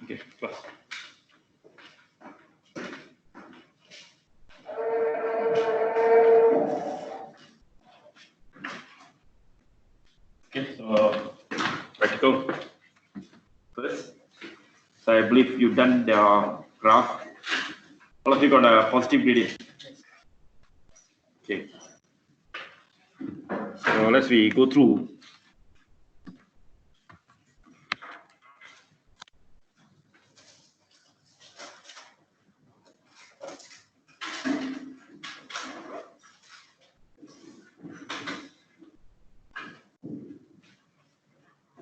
Okay, plus. Okay, so practical first. So I believe you've done the graph. All of you got a positive gradient. Okay. So let's we go through.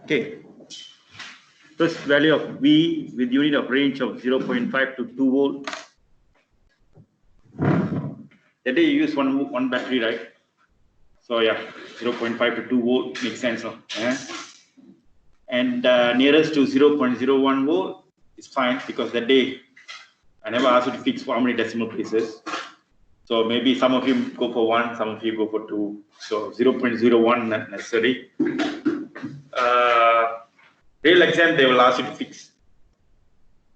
Okay. First value of V with unit of range of 0.5 to 2 volt. That day you use one battery, right? So yeah, 0.5 to 2 volt makes sense. Yeah. And nearest to 0.01 volt is fine because that day I never asked you to fix for how many decimal places. So maybe some of you go for 1, some of you go for 2. So 0.01 not necessary. Real exam they will ask you to fix.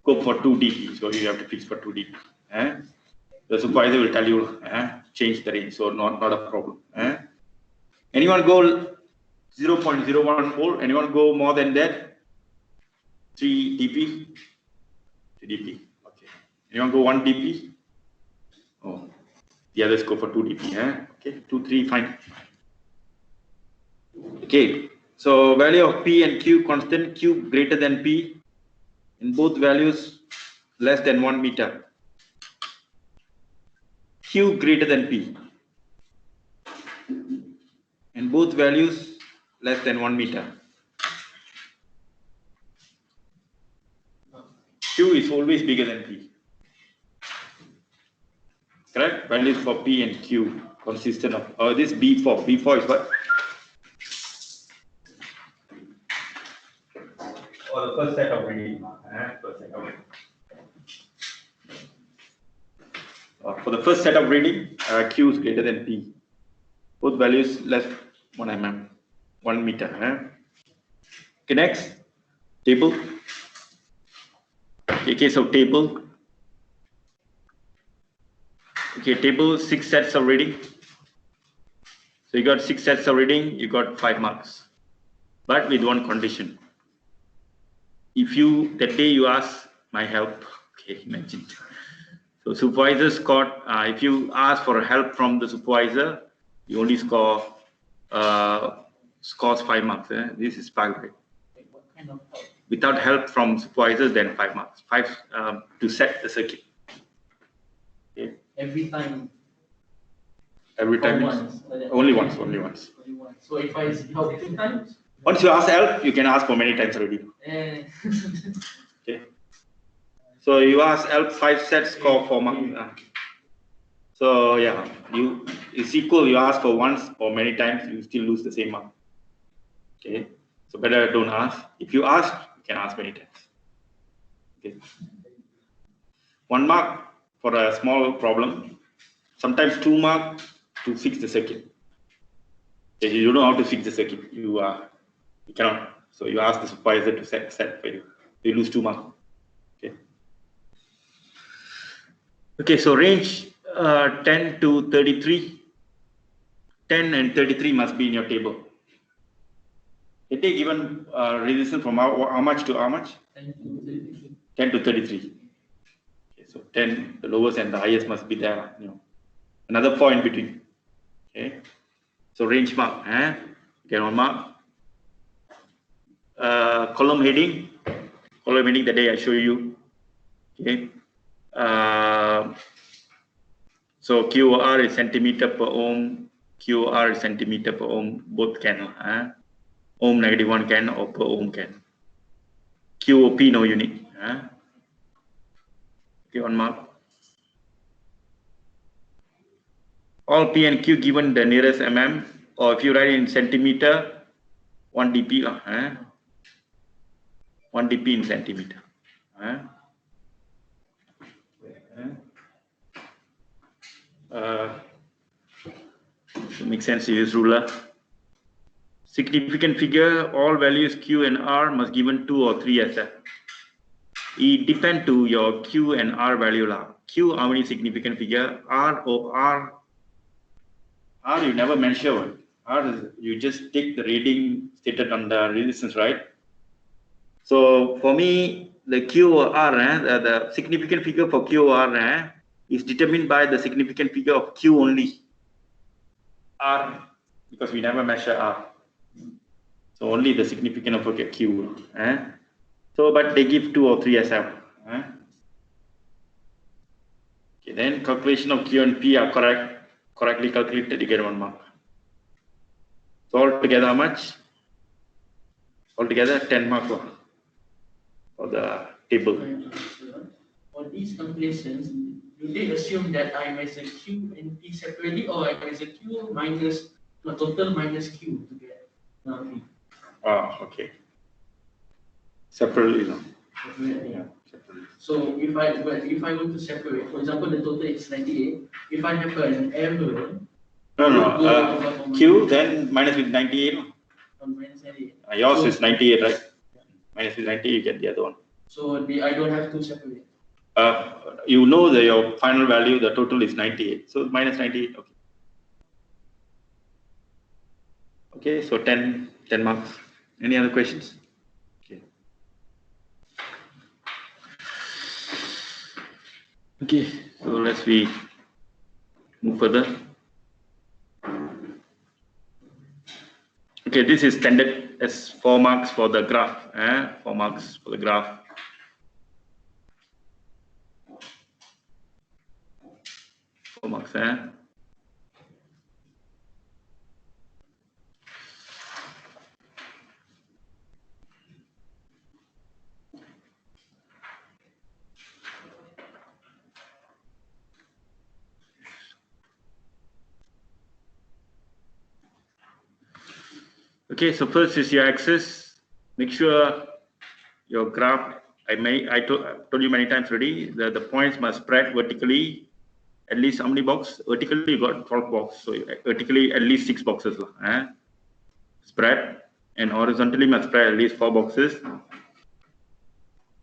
Go for 2 dB. So you have to fix for 2 dB. The supervisor will tell you change the range. So not a problem. Anyone go 0.01 volt? Anyone go more than that? 3 dB? 3 dB. Okay. Anyone go 1 dB? Oh, the others go for 2 dB. Okay, 2, 3, fine. Okay, so value of P and Q constant, Q greater than P, in both values less than 1 meter. Q greater than P, in both values less than 1 meter. Q is always bigger than P. Correct? Values for P and Q consistent of this B4. B4 is what? Or the first set of reading. For the first set of reading, Q is greater than P. Both values less 1 mm, 1 meter. Okay, next table. Okay, case of table. Okay, table 6 sets of reading. So you got 6 sets of reading, you got 5 marks, but with one condition. If you that day you ask my help, okay, imagine. So supervisor scored. If you ask for help from the supervisor, you only score scores 5 marks. This is bad. What kind of help? Without help from supervisors, then 5 marks. 5 to set the circuit. Okay. Every time. Every time. Once, only once. Only once. Only once. So if I help 2 times. Once you ask help, you can ask for many times already. Okay. So you ask help 5 sets, score 4 marks. So yeah, it's equal. You ask for once or many times, you still lose the same mark. Okay. So better don't ask. If you ask, you can ask many times. Okay. 1 mark for a small problem. Sometimes 2 marks to fix the circuit. If you don't know how to fix the circuit, you cannot. So you ask the supervisor to set for you. You lose 2 marks. Okay. Okay. So range 10 to 33. 10 and 33 must be in your table. It take given resistance from how much to how much? 10 to 33. 10 to 33. Okay, so 10, the lowest and the highest must be there. Another 4 in between. Okay. So range mark. Okay, 1 mark. Column heading. Column heading the day I show you. Okay. So QOR is centimeter per ohm. QOR is centimeter per ohm. Both can. Ohm -1 can or per ohm can. QOP no unit. Okay, 1 mark. All P and Q given the nearest mm, or if you write in centimeter, 1 dp. 1 dp in centimeter. It makes sense to use ruler. Significant figure, all values Q and R must given 2 or 3 SF. it depend to your Q and R value lah. Q how many significant figure, R you never measure. R is you just take the reading stated on the resistance, right? So for me, the Q or R, the significant figure for Q or R is determined by the significant figure of Q only. R, because we never measure R. So only the significant of Q. So, but they give 2 or 3 SF. Okay, then calculation of Q and P are correctly calculated, you get 1 mark. So altogether how much? Altogether 10 marks for the table. For these calculations, do they assume that I measure Q and P separately, or I measure Q minus the total minus Q to get P? Okay. Separately, no? Separately. Yeah. Separately. So if I want to separate, for example, the total is 98. If I have an error. No. Q then minus with 98. Minus 98. Yours is 98, right? Yeah. Minus with 98, you get the other one. So I don't have to separate. You know that your final value, the total is 98. So minus 98. Okay. Okay, so 10 marks. Any other questions? Okay. Okay, so let's move further. Okay, this is standard as 4 marks for the graph. 4 marks for the graph. Marks, Okay, so first is your axis. Make sure your graph. I told you many times already that the points must spread vertically. At least how many boxes? Vertically, you got 12 boxes. So vertically, at least 6 boxes. Spread. And horizontally, must spread at least 4 boxes.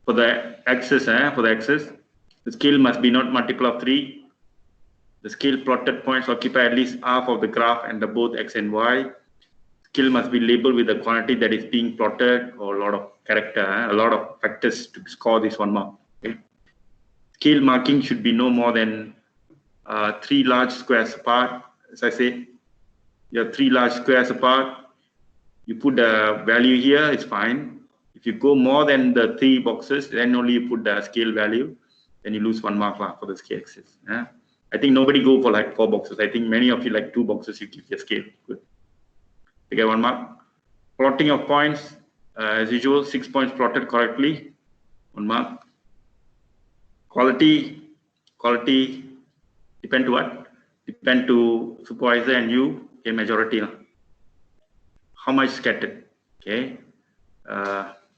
For the axis, the scale must be not multiple of 3. The scale plotted points occupy at least half of the graph and the both X and Y. Scale must be labeled with the quantity that is being plotted or a lot of character, a lot of factors to score this 1 mark. Okay? Scale marking should be no more than 3 large squares apart. As I say, you have 3 large squares apart. You put the value here, it's fine. If you go more than the 3 boxes, then only you put the scale value, then you lose 1 mark for the scale axis. I think nobody go for like 4 boxes. I think many of you like 2 boxes, you keep your scale. Good. You get 1 mark. Plotting of points, as usual, 6 points plotted correctly, 1 mark. Quality depend to what? Depend to supervisor and you, okay, majority. How much scattered, okay?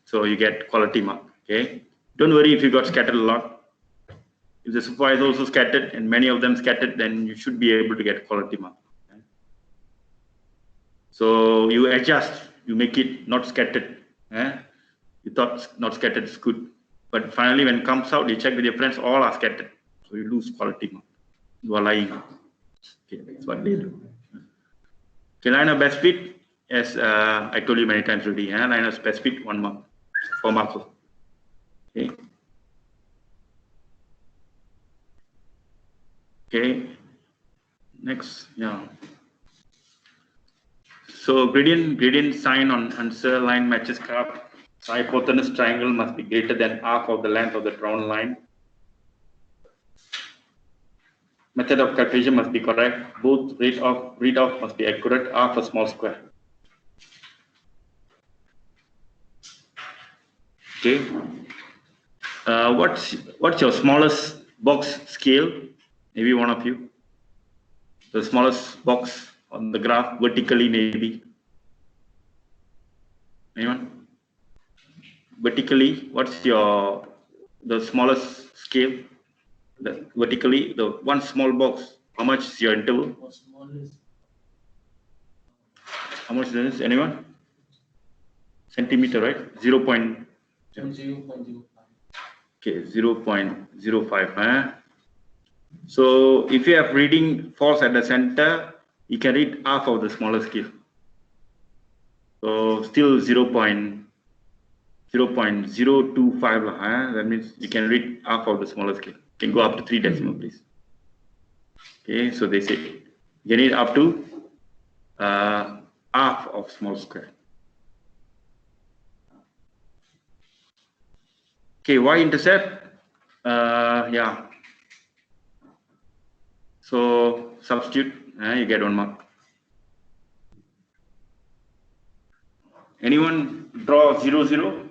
So you get quality mark, okay? Don't worry if you got scattered a lot. If the supervisor also scattered and many of them scattered, then you should be able to get quality mark. Okay? So you adjust, you make it not scattered. You thought not scattered is good. But finally, when it comes out, you check with your friends, all are scattered. So you lose quality mark. You are lying. Okay, that's what they do. Okay, line of best fit, as I told you many times already. Line of best fit, 1 mark, 4 marks. Okay. Okay. Next, yeah. So gradient sign on answer line matches graph. So hypotenuse triangle must be greater than half of the length of the drawn line. Method of calculation must be correct. Both read off must be accurate. Half a small square. Okay. What's your smallest box scale? Maybe one of you. The smallest box on the graph vertically, maybe. Anyone? Vertically, what's the smallest scale? Vertically, the one small box. How much is your interval? How much is this? Anyone? Centimeter, right? 0.05. Okay, 0.05. So if you have reading false at the center, you can read half of the smaller scale. So still 0.025. That means you can read half of the smaller scale. You can go up to 3 decimal place. Okay, so they say you can read up to half of small square. Okay, y-intercept. Yeah. So substitute, you get 1 mark. Anyone draw 0, 0?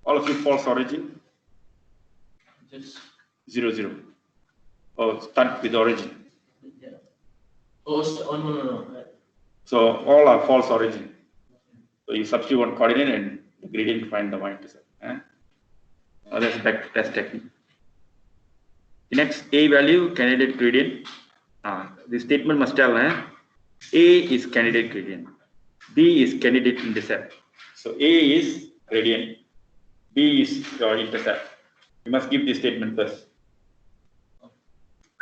All of you false origin? Just 0, 0. Oh, start with origin. yeah. Oh, no. So all are false origin. So you substitute one coordinate and the gradient to find the y-intercept. That's technique. The next A value, candidate gradient. The statement must tell A is candidate gradient, B is candidate intercept. So A is gradient, B is your intercept. You must give this statement first.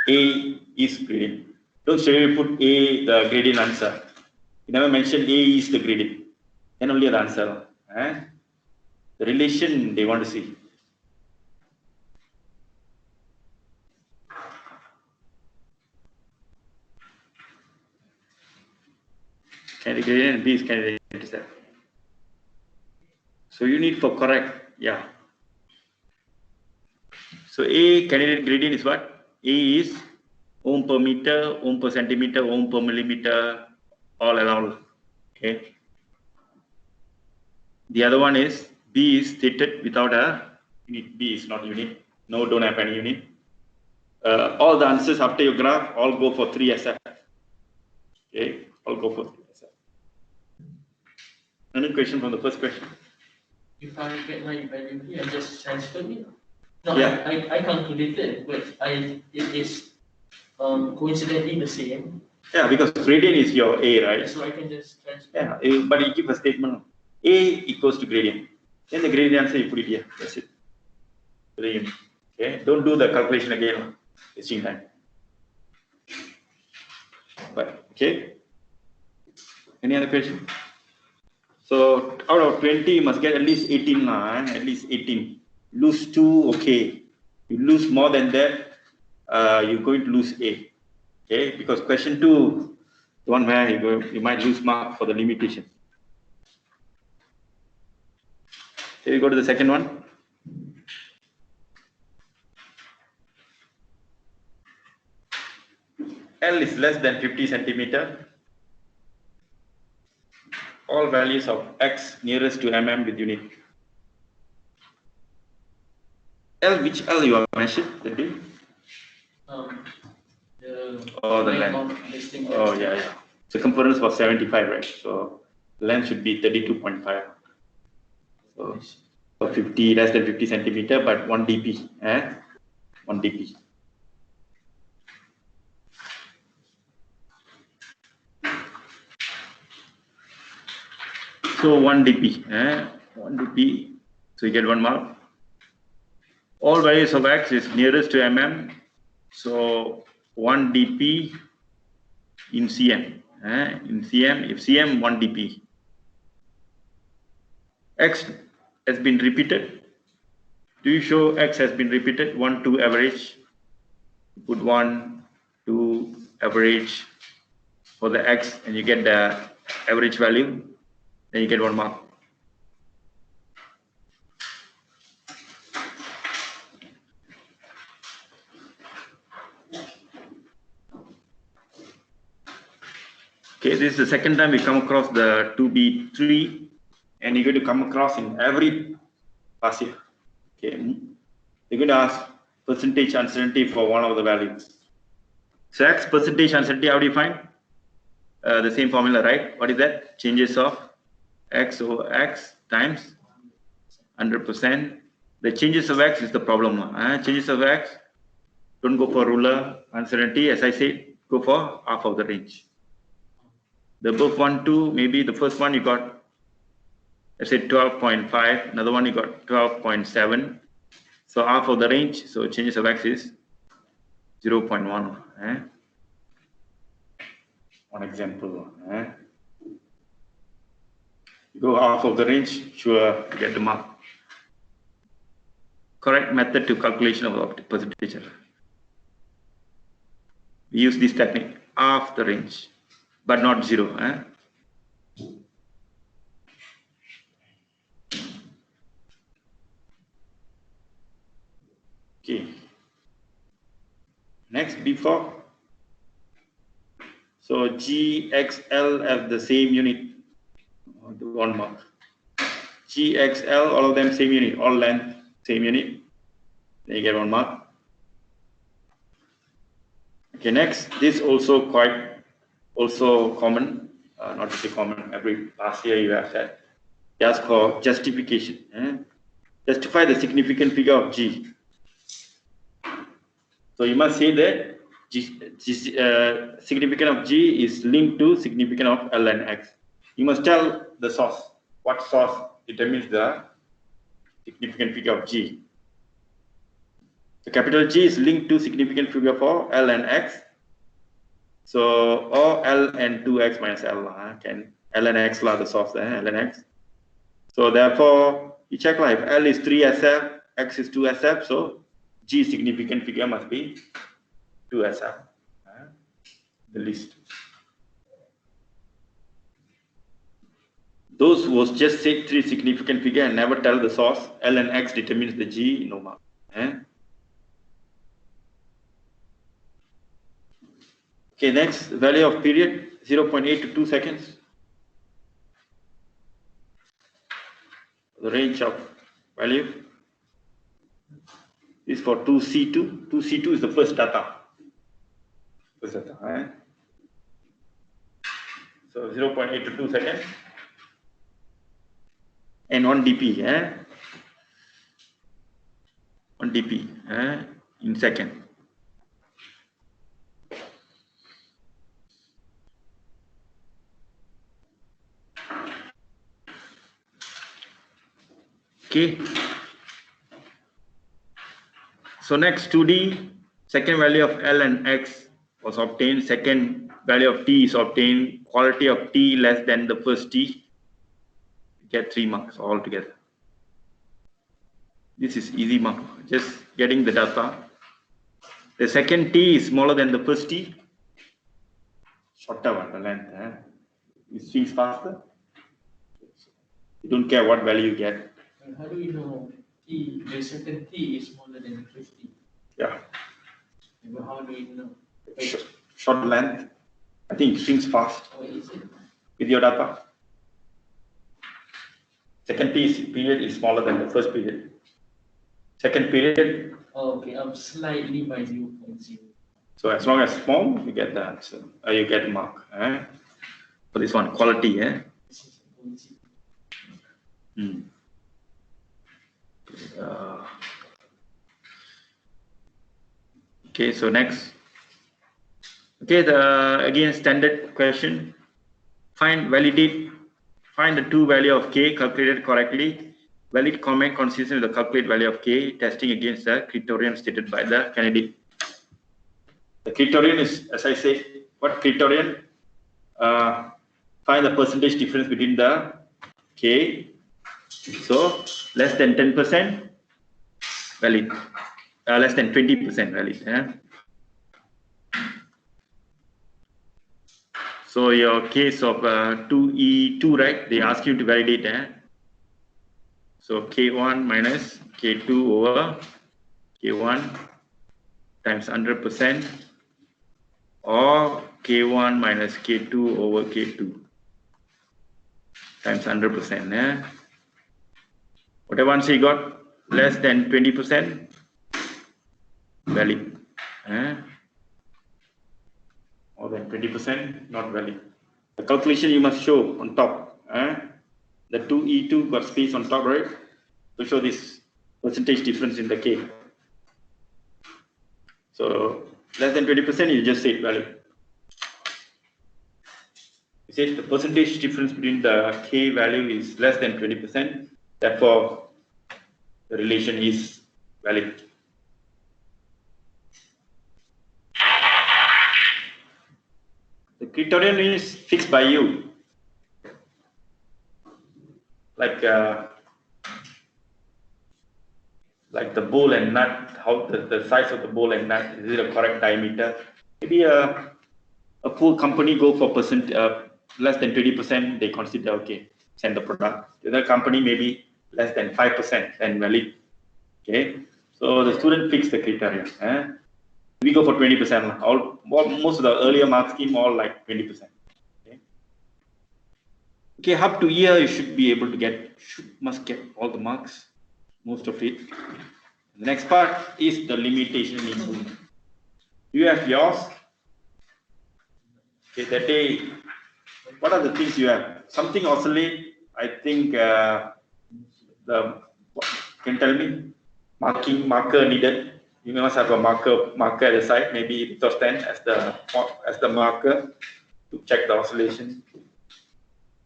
A is gradient. Don't straight away put A the gradient answer. You never mention A is the gradient. Then only the answer. The relation they want to see. Candidate gradient and B is candidate intercept. So you need for correct, yeah. So A candidate gradient is what? A is ohm per meter, ohm per centimeter, ohm per millimeter, all around. Okay. The other one is B is stated without a unit. B is not unit. No, don't have any unit. All the answers after your graph all go for 3SF. Okay, all go for 3SF. Any question from the first question? If I get my value here, I just transfer it. No, Yeah. I calculated, but it is coincidentally the same. Yeah, because gradient is your A, right? So I can just transfer. Yeah, but you give a statement A equals to gradient. Then the gradient answer you put it here. That's it. Okay, don't do the calculation again. Wasting time. But okay. Any other question? So out of 20, you must get at least 18 at least 18. Lose 2, okay. You lose more than that, you're going to lose A. Okay, because question 2, the one where you might lose mark for the limitation. Here we go to the second one. L is less than 50 centimeter. All values of X nearest to mm with unit. L, which L you have mentioned? The length. Oh, yeah. Circumference was 75, right? So length should be 32.5. So 50, less than 50 centimeter, but 1 dp. 1 dp. So 1 dp. 1 dp. So you get 1 mark. All values of X is nearest to mm. So 1 dp in cm. In cm, if cm 1 dp. X has been repeated. Do you show X has been repeated? 1, 2 average. Put 1, 2 average for the X and you get the average value. Then you get 1 mark. Okay, this is the second time we come across the 2B3 and you're going to come across in every pass year. Okay, you're going to ask percentage uncertainty for one of the values. So X percentage uncertainty, how do you find? The same formula, right? What is that? Changes of X over X times 100%. The changes of X is the problem. Changes of X, don't go for ruler. Uncertainty, as I said, go for half of the range. The above 1, 2, maybe the first one you got, let's say 12.5, another one you got 12.7, So half of the range, so changes of x is 0.1. One example. You go half of the range, sure, you get the mark. Correct method to calculation of the percentage error. We use this technique, half the range, but not 0. Okay. Next, before. So GXL have the same unit. One mark. GXL, all of them same unit, all length same unit. Then you get 1 mark. Okay, next, this also common, not to say common, every past year you have that. That's called justification. Justify the significant figure of G. So you must say that significant of G is linked to significant of ln x. You must tell the source. What source determines the significant figure of G. So capital G is linked to significant figure for ln x. So or ln 2x minus l can ln x la the source ln x. So therefore you check if L is 3SF, X is 2SF, so G significant figure must be 2SF, the least. Those who just say 3 significant figure and never tell the source, L and X determines the G, no mark. Okay, next, value of period, 0.8 to 2 seconds. The range of value is for 2C2. 2C2 is the first data. So 0.8 to 2 seconds. And 1 dp, 1 dp in second. Okay. So next 2D, second value of L and X was obtained. Second value of T is obtained. Quality of T less than the first T. Get 3 marks altogether. This is easy mark. Just getting the data. The second T is smaller than the first T. Shorter one, the length. It swings faster. You don't care what value you get. How do you know T, the second T is smaller than the first T? Yeah. But how do you know? Short length. I think it swings fast. Oh, is it? With your data. Second period is smaller than the first period. Second period. Oh, okay, I'm slightly by 0.0. So as long as small, you get the answer. You get mark. For this one, quality. Okay, so next. Okay, again standard question. Find the true value of k calculated correctly. Valid comment consistent with the calculated value of k, testing against the criterion stated by the candidate. The criterion is, as I say, what criterion? Find the percentage difference between the k. So less than 10% valid, less than 20% valid. So your case of 2E2, right? They ask you to validate. So K1 minus K2 over K1 times 100%, or K1 minus K2 over K2 times 100%. Whatever answer you got, less than 20% valid. More than 20% not valid. The calculation you must show on top. The 2E2 got space on top, right? To show this percentage difference in the K. So less than 20%, you just say valid. You say the percentage difference between the K value is less than 20%. Therefore, the relation is valid. The criterion is fixed by you. Like the bowl and nut, how the size of the bowl and nut, is it a correct diameter? Maybe a poor company go for less than 20%, they consider okay, send the product. The other company maybe less than 5% and valid. Okay, so the student fix the criteria. We go for 20%. Most of the earlier mark scheme all like 20%. Okay, up to year you should be able to must get all the marks, most of it. The next part is the limitation improvement. You have yours. Okay, that day, what are the things you have? Something oscillate. I think can tell me marker needed. You must have a marker at the side, maybe it was 10 as the marker to check the oscillation.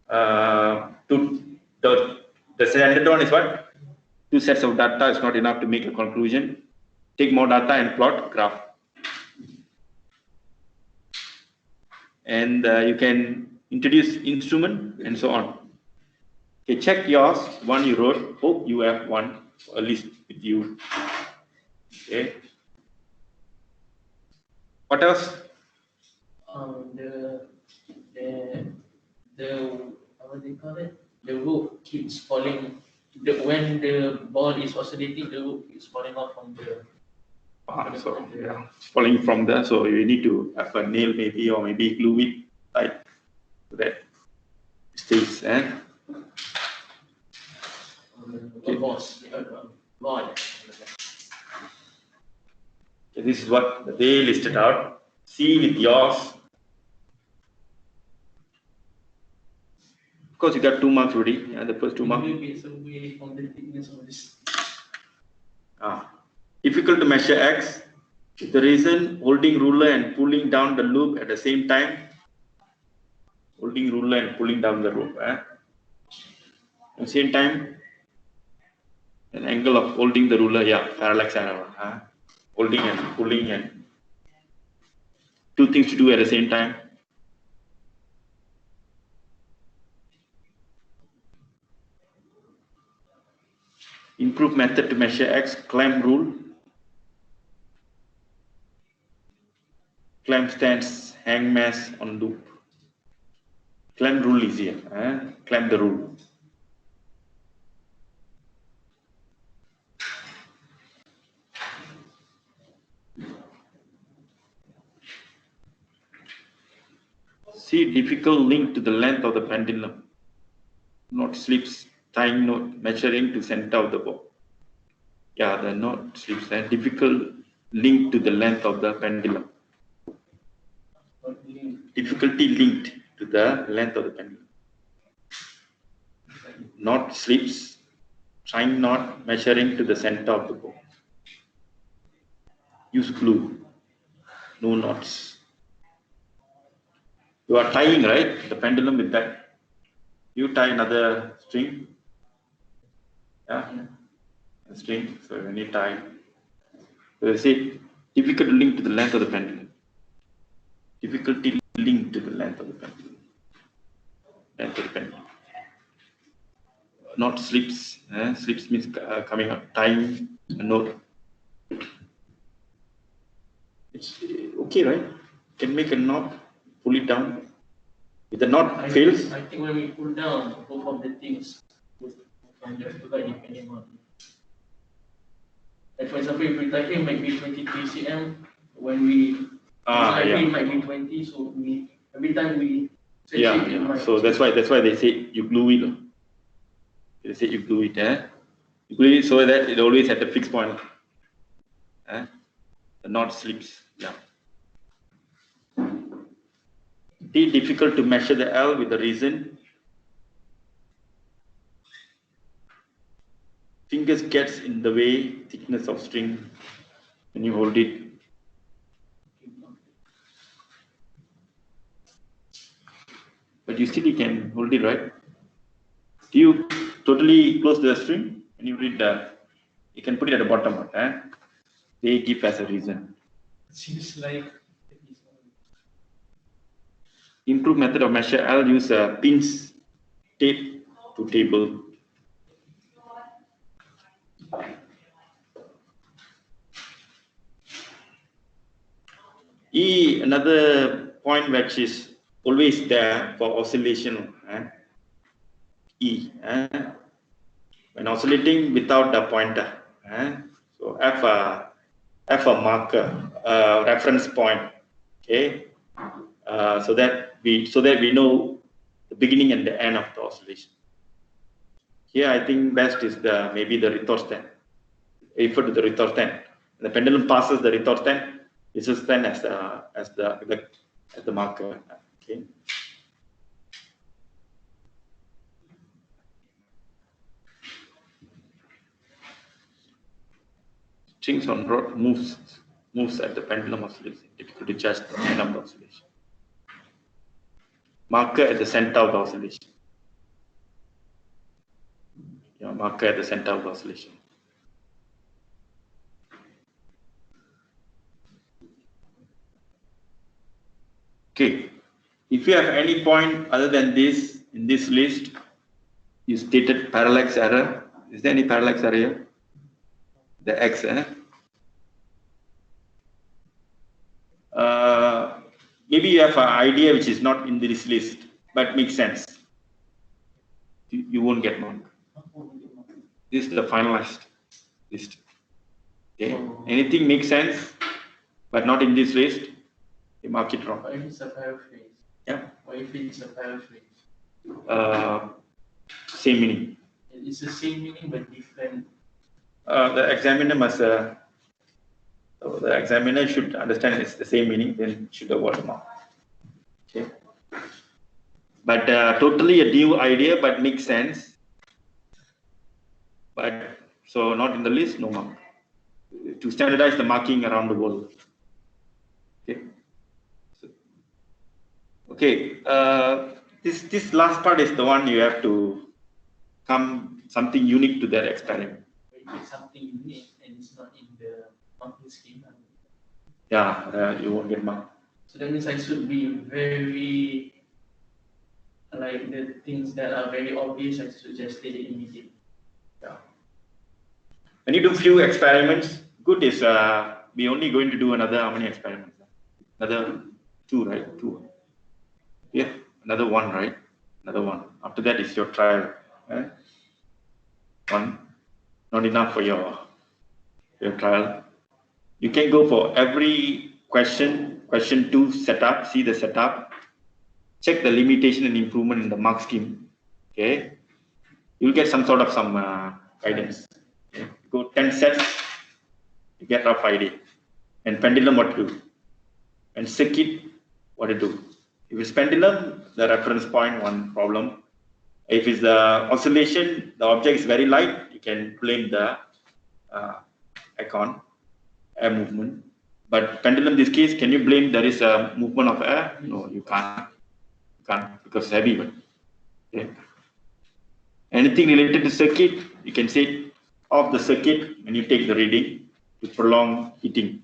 The standard one is what? 2 sets of data is not enough to make a conclusion. Take more data and plot graph. And you can introduce instrument and so on. Okay, check yours, one you wrote. Hope you have one, at least with you. Okay. What else? What do you call it? The rope keeps falling. When the ball is oscillating, the rope is falling off from the. So yeah, it's falling from there. So you need to have a nail maybe, or maybe glue it tight so that it stays. Okay. This is what they listed out. See with yours. Of course, you got 2 marks already. Yeah, the first 2 marks. Difficult to measure X. The reason holding ruler and pulling down the loop at the same time. Holding ruler and pulling down the loop. At the same time, an angle of holding the ruler, yeah, parallax arrow. Holding and pulling and 2 things to do at the same time. Improved method to measure X, clamp rule. Clamp stands, hang mass on loop. Clamp rule is here. Clamp the rule. See difficult link to the length of the pendulum. Knot slips, tying knot, measuring to center of the bow. Yeah, the knot slips and difficult link to the length of the pendulum. Difficulty linked to the length of the pendulum. Knot slips, tying knot, measuring to the center of the bow. Use glue. No knots. You are tying, right? The pendulum with that. You tie another string. Yeah, a string. So when you tie, so they say difficult to link to the length of the pendulum. Difficulty linked to the length of the pendulum. Length of the pendulum. Not slips. Slips means coming up, tying a knot. It's okay, right? Can make a knot, pull it down. If the knot fails, I think when we pull down, both of the things will divide depending on. Like for example, if we type in might be 23 cm, when we type in might be 20, so every time we so that's why they say you glue it. They say you glue it, You glue it so that it always at the fixed point. The knot slips. Yeah. D, difficult to measure the L with the reason. Fingers gets in the way, thickness of string when you hold it. But you still can hold it, right? Do you totally close the string when you read the You can put it at the bottom. They give as a reason. Seems like Improved method of measure. I'll use a pins tape to table. E, another point which is always there for oscillation. E, when oscillating without the pointer. So F a marker, reference point. Okay, so that we know the beginning and the end of the oscillation. Here, I think best is maybe the retort-10. Refer to the retort-10. The pendulum passes the retort-10. This is then as the marker. Okay. Strings on rod moves at the pendulum oscillation. Difficult to judge the end of the oscillation. Marker at the center of the oscillation. Yeah, marker at the center of the oscillation. Okay. If you have any point other than this in this list, you stated parallax error. Is there any parallax error here? The X, maybe you have an idea which is not in this list, but makes sense. You won't get mark. This is the finalized list. Okay. Anything makes sense, but not in this list, you mark it wrong. What if it's a paraphrase? Yeah. What if it's a paraphrase? Same meaning. It's the same meaning but different. The examiner must. So the examiner should understand it's the same meaning, then should award the mark. Okay. But totally a new idea, but makes sense. But so not in the list, no mark. To standardize the marking around the world. Okay. So, okay. This last part is the one you have to come something unique to that experiment. It's something unique and it's not in the marking scheme. Yeah, you won't get marked. So that means I should be very, like the things that are very obvious, I should just state it immediately. Yeah. When you do few experiments, good is we only going to do another how many experiments? Another 2, right? 2. Yeah, another 1, right? Another 1. After that is your trial. Right? 1, not enough for your trial. You can go for every question 2 setup, see the setup, check the limitation and improvement in the mark scheme. Okay, you'll get some guidance. Okay? Go 10 sets, you get rough idea. And pendulum, what to do? And circuit, what to do? If it's pendulum, the reference point, one problem. If it's the oscillation, the object is very light, you can blame the icon, air movement. But pendulum, in this case, can you blame there is a movement of air? No, you can't. You can't because it's heavy. But, okay. Anything related to circuit, you can say off the circuit when you take the reading to prolong heating.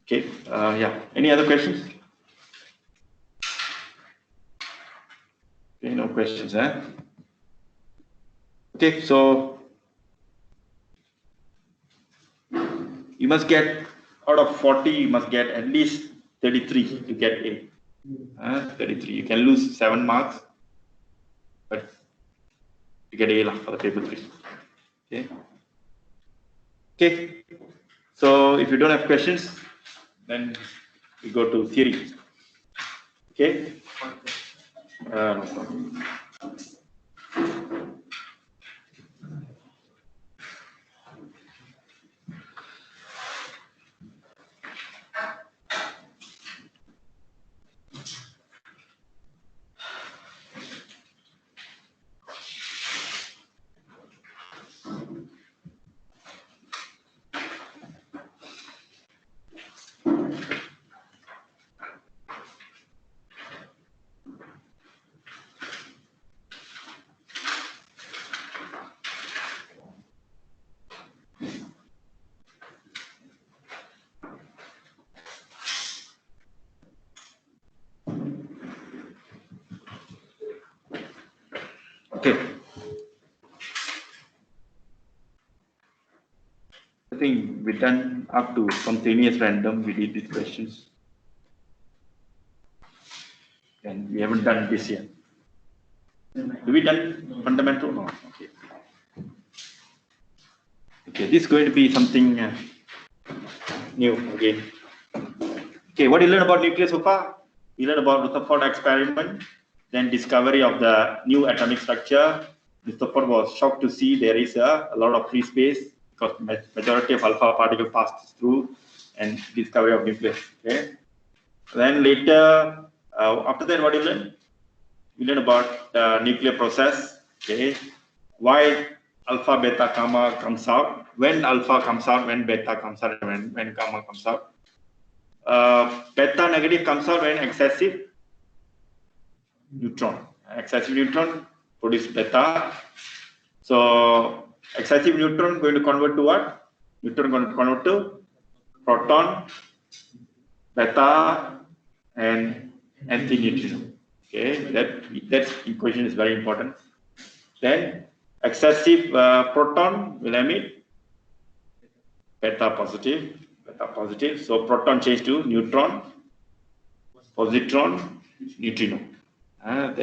Okay. Yeah. Any other questions? Okay, no questions, Okay, so you must get out of 40, you must get at least 33 to get A. 33. You can lose 7 marks, but you get A for the paper 3. Okay. Okay. So if you don't have questions, then we go to theory. Okay. No problem. Okay. I think we done up to spontaneous random. We did these questions, and we haven't done this yet. Have we done fundamental? No. Okay. Okay. This is going to be something new again. Okay. What do you learn about nucleus so far? You learn about Rutherford experiment, then discovery of the new atomic structure. Rutherford was shocked to see there is a lot of free space because majority of alpha particle passes through, and discovery of nucleus. Okay. Then later, after that, what do you learn? You learn about the nuclear process. Okay. Why alpha, beta, gamma comes out, when alpha comes out, when beta comes out, and when gamma comes out. Beta negative comes out when excessive neutron. Excessive neutron produce beta. So excessive neutron going to convert to what? Neutron going to convert to proton, beta, and antineutrino. Okay, that equation is very important. Then excessive proton will emit beta positive. So proton change to neutron, positron, neutrino.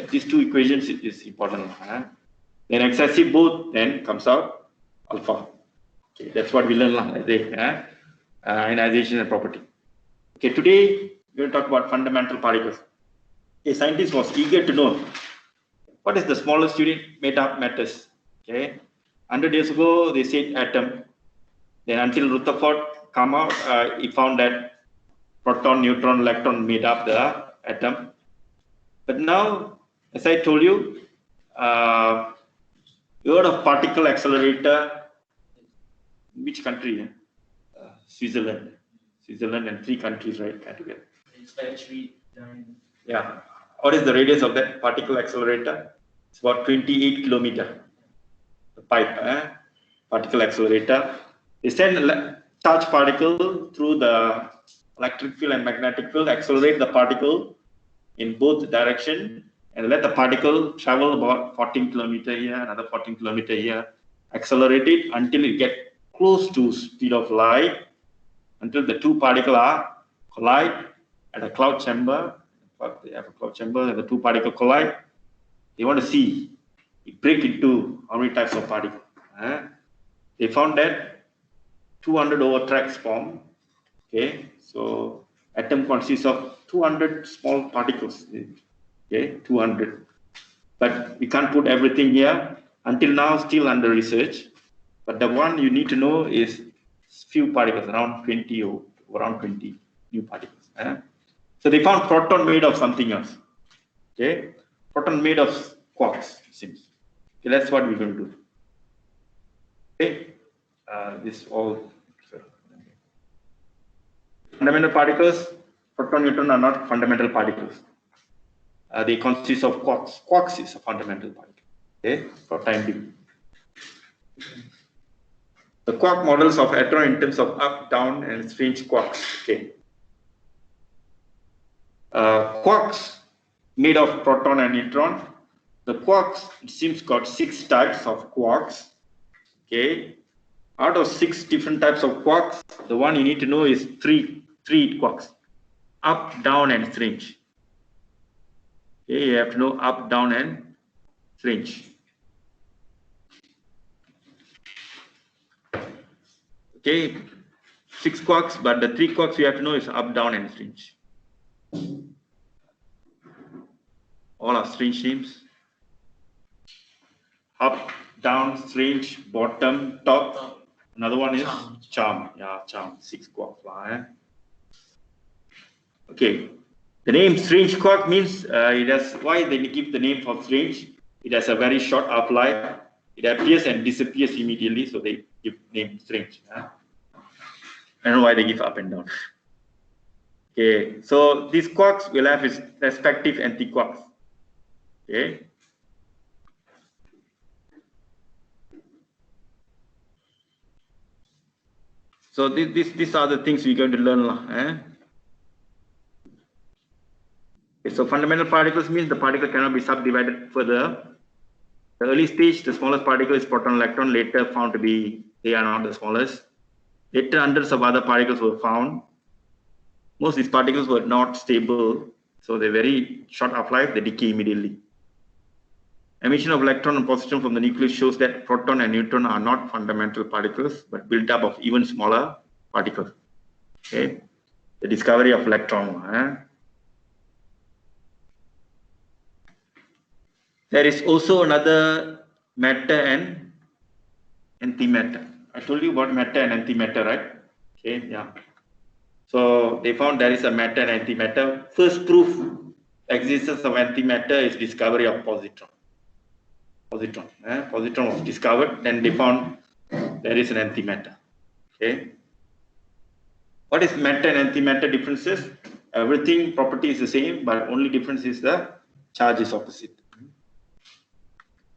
These two equations is important. Then excessive both, then comes out alpha. Okay, that's what we learn ionization and property. Okay, today we're going to talk about fundamental particles. A scientist was eager to know what is the smallest unit made up matters. Okay, 100 years ago they said atom. Then until Rutherford come out, he found that proton, neutron, electron made up the atom. But now, as I told you, you heard of particle accelerator. Which country? Switzerland. Switzerland and 3 countries, right? Together. Yeah. What is the radius of that particle accelerator? It's about 28 kilometers. The pipe, particle accelerator. They send a charged particle through the electric field and magnetic field, accelerate the particle in both directions, and let the particle travel about 14 kilometers here, another 14 kilometers here, accelerate it until it gets close to speed of light, until the 2 particles are collide at a cloud chamber. They have a cloud chamber and the 2 particles collide. They want to see it break into how many types of particles. They found that 200 over tracks form. Okay, so atom consists of 200 small particles. Okay, 200. But we can't put everything here. Until now, still under research. But the one you need to know is few particles, around 20 or around 20 new particles. So they found proton made of something else. Okay, proton made of quarks, it seems. Okay, that's what we're going to do. Okay, this all. Fundamental particles, proton, neutron are not fundamental particles. They consist of quarks. Quarks is a fundamental particle. Okay, for time being. The quark models of hadron in terms of up, down, and strange quarks. Okay. Quarks made of proton and neutron. The quarks, it seems, got 6 types of quarks. Okay. Out of 6 different types of quarks, the one you need to know is three quarks: up, down, and strange. Okay, you have to know up, down, and strange. Okay, 6 quarks, but the 3 quarks you have to know is up, down, and strange. All are strange names. Up, down, strange, bottom, top. Another one is charm. Yeah, charm. 6 quarks. Okay. The name strange quark means it has. Why they give the name for strange? It has a very short half-life. It appears and disappears immediately, so they give name strange. I don't know why they give up and down. Okay, so these quarks will have its respective antiquarks. Okay. So these are the things we're going to learn. Okay, so fundamental particles means the particle cannot be subdivided further. The early stage, the smallest particle is proton electron, later found to be, they are not the smallest. Later, hundreds of other particles were found. Most of these particles were not stable, so they're very short half-life, they decay immediately. Emission of electron and positron from the nucleus shows that proton and neutron are not fundamental particles, but built up of even smaller particles. Okay, the discovery of electron. There is also another matter and antimatter. I told you about matter and antimatter, right? Okay, yeah. So they found there is a matter and antimatter. First proof existence of antimatter is discovery of positron. Positron was discovered, then they found there is an antimatter. Okay. What is matter and antimatter differences? Everything property is the same, but only difference is the charge is opposite.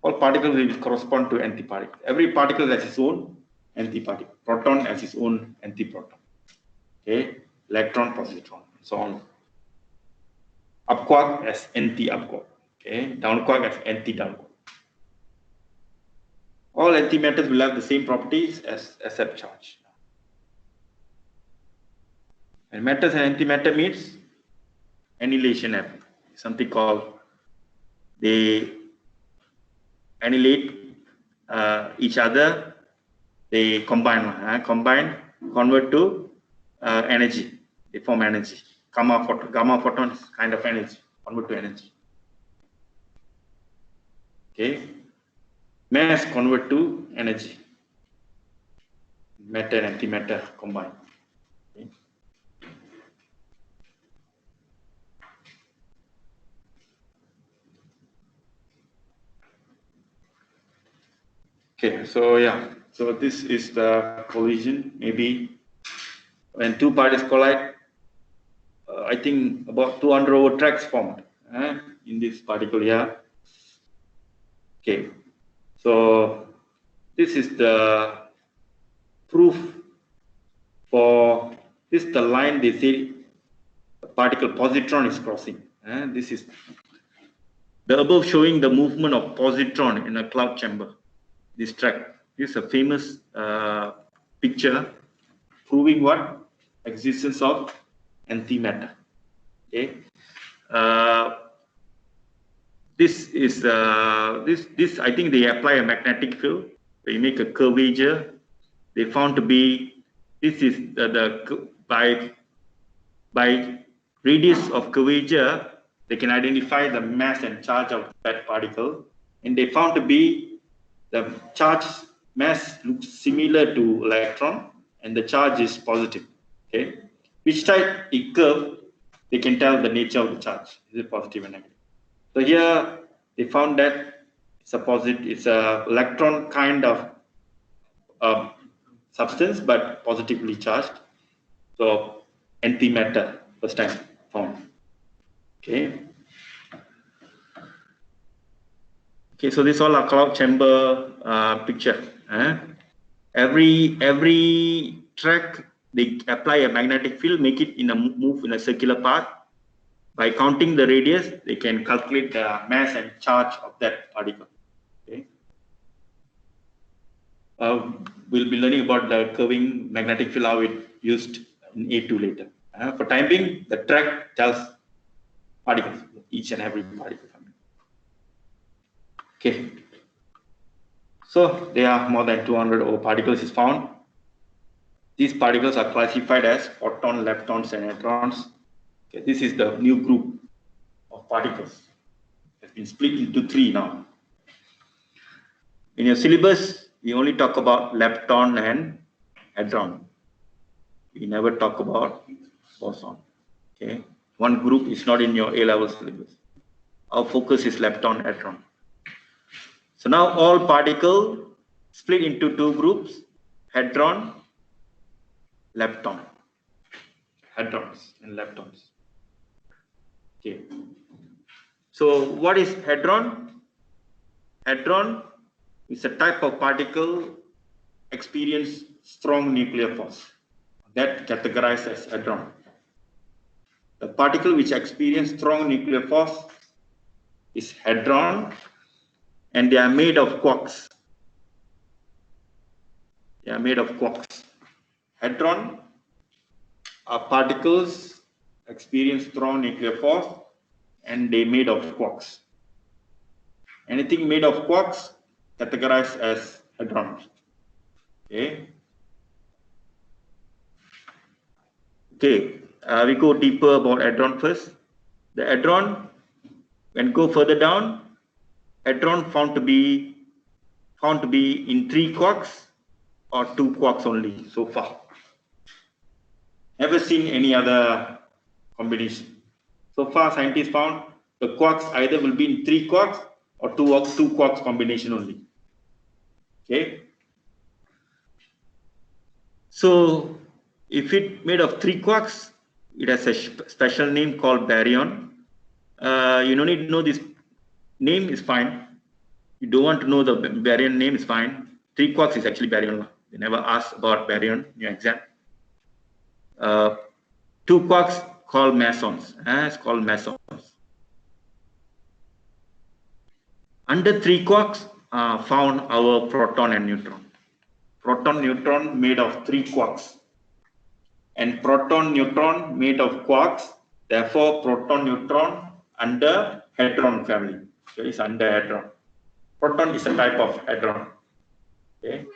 All particles will correspond to antiparticle. Every particle has its own antiparticle. Proton has its own antiproton. Okay, electron, positron, so on. Up quark as anti-up quark. Okay, down quark as anti-down quark. All antimatters will have the same properties as except charge. And matters and antimatter means annihilation happen. Something called they annihilate each other. They combine, convert to energy. They form energy. Gamma photon is kind of energy, convert to energy. Okay, mass convert to energy. Matter and antimatter combine. Okay, so yeah, so this is the collision. Maybe when two particles collide, I think about 200 over tracks formed in this particle here. Okay, so this is the proof for this. The line they say the particle positron is crossing. This is the above showing the movement of positron in a cloud chamber. This track. This is a famous picture proving what? Existence of antimatter. Okay. This is this I think they apply a magnetic field. They make a curvature. They found to be this is by radius of curvature they can identify the mass and charge of that particle, and they found to be the charge mass looks similar to electron and the charge is positive. Okay, which type it curve, they can tell the nature of the charge. Is it positive or negative? So here they found that it's a positive, it's a electron kind of substance, but positively charged. So antimatter first time found. Okay. Okay, so this all a cloud chamber picture. Every track they apply a magnetic field, make it in a move in a circular path. By counting the radius, they can calculate the mass and charge of that particle. Okay. We'll be learning about the curving magnetic field, how it used in A2 later. For time being, the track tells particles, each and every particle. Okay, so there are more than 200 particles is found. These particles are classified as photons, leptons, and neutrons. Okay, this is the new group of particles. It's been split into 3 now. In your syllabus, we only talk about lepton and hadron. We never talk about boson. Okay, one group is not in your A-level syllabus. Our focus is lepton, hadron. So now all particles split into 2 groups, hadron, lepton, hadrons and leptons. Okay. So what is hadron? Hadron is a type of particle experience strong nuclear force. That categorized as hadron. The particle which experience strong nuclear force is hadron. and they are made of quarks. They are made of quarks. Hadron are particles experience strong nuclear force, and they made of quarks. Anything made of quarks categorized as hadrons. Okay. Okay. We go deeper about hadron first. The hadron, when go further down, hadron found to be in 3 quarks or 2 quarks only so far. Never seen any other combination. So far, scientists found the quarks either will be in 3 quarks or 2 quarks combination only. Okay. So if it made of 3 quarks, it has a special name called baryon. You don't need to know this name is fine. You don't want to know the baryon name is fine. 3 quarks is actually baryon. They never ask about baryon in your exam. 2 quarks called mesons. It's called mesons. Under 3 quarks found our proton and neutron. Proton neutron made of 3 quarks, and proton neutron made of quarks. Therefore, proton neutron under hadron family. So it's under hadron. Proton is a type of hadron. Okay.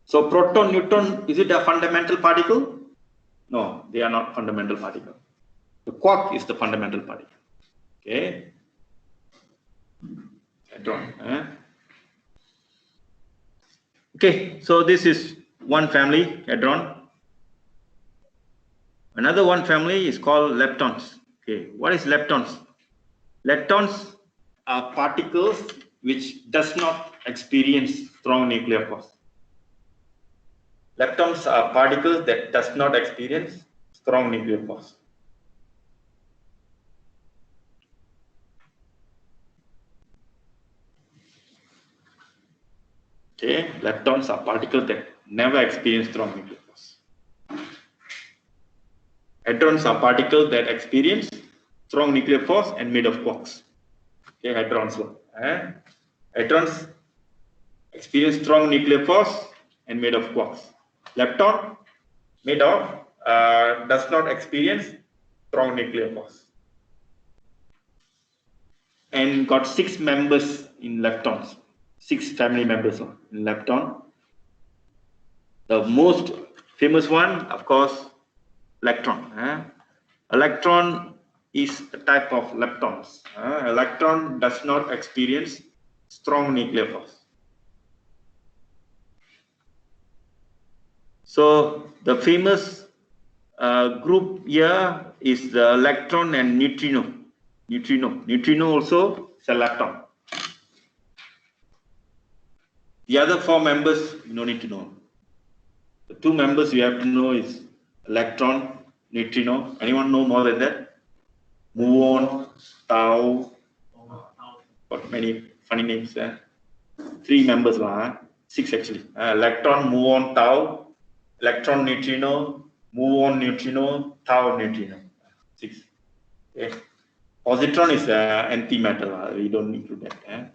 So proton neutron, is it a fundamental particle? No, they are not fundamental particle. The quark is the fundamental particle. Okay. Hadron. Okay, so this is one family, hadron. Another one family is called leptons. Okay, what is leptons? Leptons are particles which does not experience strong nuclear force. Leptons are particles that does not experience strong nuclear force. Okay, leptons are particles that never experience strong nuclear force. Hadrons are particles that experience strong nuclear force and made of quarks. Okay, hadrons. Hadrons experience strong nuclear force and made of quarks. Lepton made of does not experience strong nuclear force, and got 6 members in leptons. 6 family members in lepton. The most famous one, of course, electron. Electron is a type of leptons. Electron does not experience strong nuclear force. So the famous group here is the electron and neutrino. Neutrino also is a lepton. The other 4 members you don't need to know. The 2 members you have to know is electron, neutrino. Anyone know more than that? Muon, tau. Got many funny names there. 3 members, 6 actually. Electron, muon, tau. Electron, neutrino. Muon, neutrino. Tau, neutrino. 6. Okay. Positron is antimatter. We don't include that.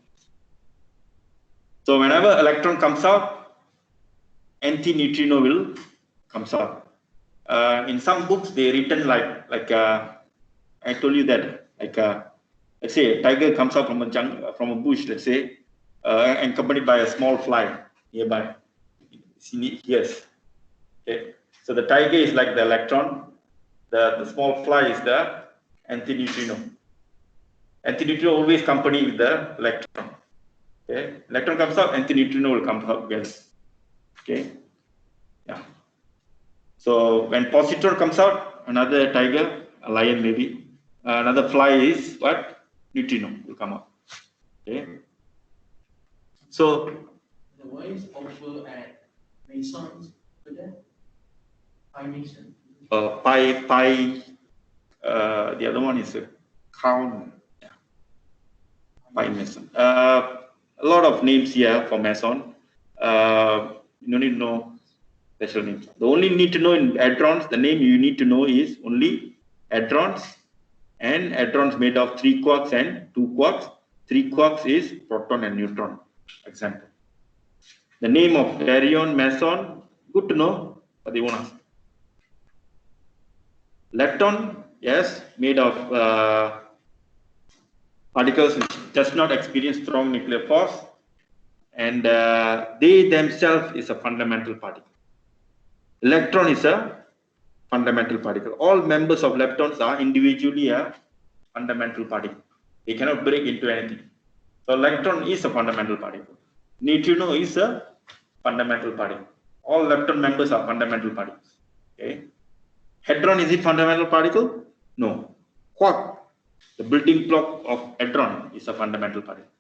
So whenever electron comes out, anti-neutrino will comes out. In some books, they written like I told you that let's say a tiger comes out from a bush, let's say, accompanied by a small fly nearby. Yes. Okay. So the tiger is like the electron. The small fly is the anti-neutrino. Anti-neutrino always accompany with the electron. Okay, electron comes out, anti-neutrino will come out together. Okay, yeah. So when positron comes out, another tiger, a lion maybe, another fly is what? Neutrino will come out. Okay. So the voice also at mesons to that? Pi meson. Pi. The other one is a count. Yeah. Pi meson. A lot of names here for meson. You don't need to know special names. The only need to know in hadrons, the name you need to know is only hadrons and hadrons made of 3 quarks and 2 quarks. 3 quarks is proton and neutron. Example. The name of baryon, meson, good to know, but they won't ask. Lepton, yes, made of particles which does not experience strong nuclear force, and they themselves is a fundamental particle. Electron is a fundamental particle. All members of leptons are individually a fundamental particle. They cannot break into anything. So electron is a fundamental particle. Neutrino is a fundamental particle. All lepton members are fundamental particles. Okay. Hadron, is it fundamental particle? No. Quark, the building block of hadron, is a fundamental particle.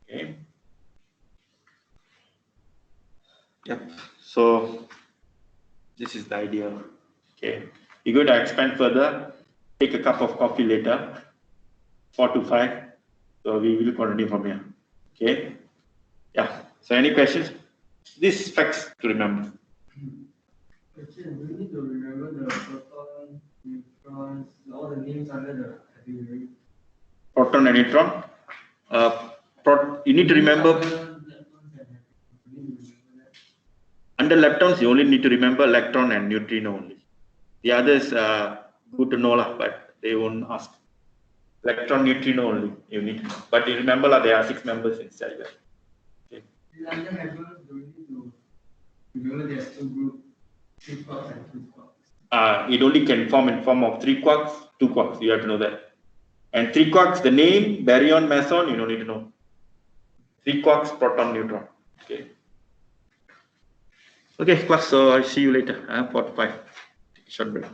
Okay. Yep. So this is the idea. Okay. You're going to expand further. Take a cup of coffee later. 4 to 5. So we will continue from here. Okay. Yeah. So any questions? These facts to remember. Question, we need to remember the proton, neutrons, all the names under the category. Proton and neutron. You need to remember. Under leptons, you only need to remember electron and neutrino only. The others are good to know, but they won't ask. Electron, neutrino only you need to know. But you remember there are 6 members inside there. Okay. Under hadrons, we need to remember there's 2 groups, 3 quarks and 2 quarks. It only can form in form of 3 quarks, 2 quarks. You have to know that. And 3 quarks, the name, baryon, meson, you don't need to know. 3 quarks, proton, neutron. Okay. Okay, class. So I'll see you later. 4 to 5. Short break.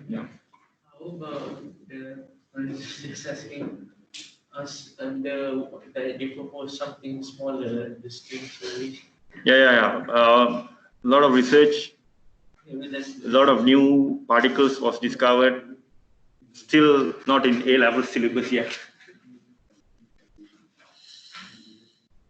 Yeah. How about just asking us under that they propose something smaller, the string theory? Yeah. A lot of research, Maybe that's a lot of new particles was discovered. Still not in A-level syllabus yet.